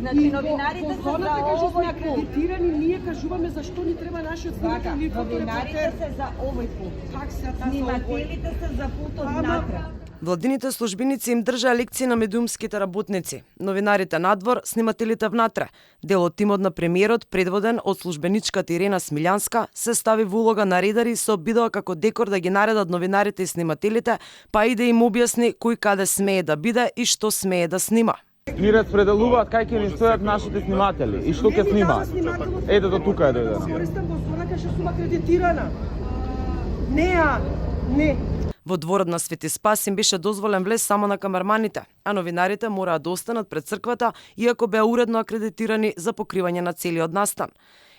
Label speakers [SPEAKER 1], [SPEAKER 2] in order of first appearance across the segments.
[SPEAKER 1] Значи новинарите се за
[SPEAKER 2] кажа сме
[SPEAKER 1] овој пункт.
[SPEAKER 2] акредитирани, ние кажуваме зашто ни треба нашиот снимател или
[SPEAKER 1] Новинарите
[SPEAKER 2] фоторепортер.
[SPEAKER 1] се за овој пункт.
[SPEAKER 2] Как се така
[SPEAKER 1] Снимателите се за путот
[SPEAKER 2] Ама-
[SPEAKER 1] натре.
[SPEAKER 3] Владините службеници им држаа лекции на медиумските работници, новинарите надвор, снимателите внатре. Дел од тимот на премиерот, предводен од службеничката Ирена Смилјанска, се стави во улога на редари и се обидува како декор да ги наредат новинарите и снимателите, па и да им објасни кој каде смее да биде и што смее да снима.
[SPEAKER 4] Ни распределуваат кај ќе ни стојат нашите сниматели и што ќе снимаат. Ете до тука е дојдено.
[SPEAKER 2] Користам го зона кај што сум акредитирана. Не.
[SPEAKER 3] Во дворот на Свети Спас им беше дозволен влез само на камерманите, а новинарите мораа да останат пред црквата, иако беа уредно акредитирани за покривање на целиот настан.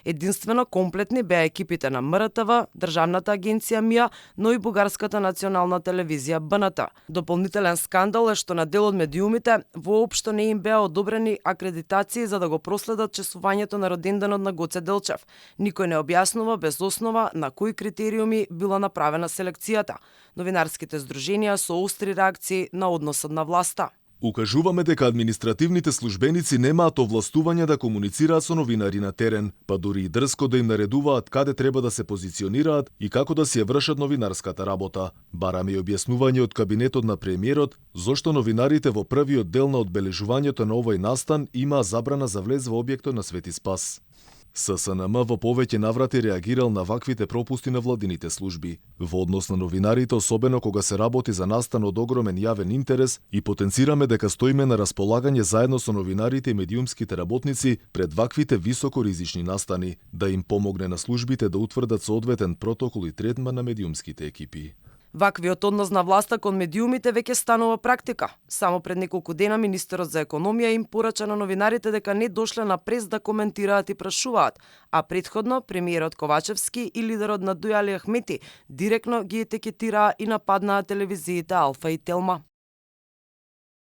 [SPEAKER 3] Единствено комплетни беа екипите на МРТВ, Државната агенција МИА, но и Бугарската национална телевизија БНТ. Дополнителен скандал е што на дел од медиумите воопшто не им беа одобрени акредитации за да го проследат чествувањето на роденденот на Гоце Делчев. Никој не објаснува без основа на кои критериуми била направена селекцијата. Новинарските здруженија со остри реакции на односот на власта.
[SPEAKER 5] Укажуваме дека административните службеници немаат овластување да комуницираат со новинари на терен, па дури и дрско да им наредуваат каде треба да се позиционираат и како да си ја вршат новинарската работа. Бараме и објаснување од кабинетот на премиерот зошто новинарите во првиот дел на одбележувањето на овој настан имаа забрана за влез во објектот на Свети Спас. ССНМ во повеќе наврати реагирал на ваквите пропусти на владините служби. Во однос на новинарите, особено кога се работи за настан од огромен јавен интерес, и потенцираме дека стоиме на располагање заедно со новинарите и медиумските работници пред ваквите високоризични настани, да им помогне на службите да утврдат соодветен протокол и третман на медиумските екипи.
[SPEAKER 3] Ваквиот однос на власта кон медиумите веќе станува практика. Само пред неколку дена министерот за економија им порача на новинарите дека не дошле на прес да коментираат и прашуваат, а претходно премиерот Ковачевски и лидерот на Дујали Ахмети директно ги етикетираа и нападнаа телевизиите Алфа и Телма.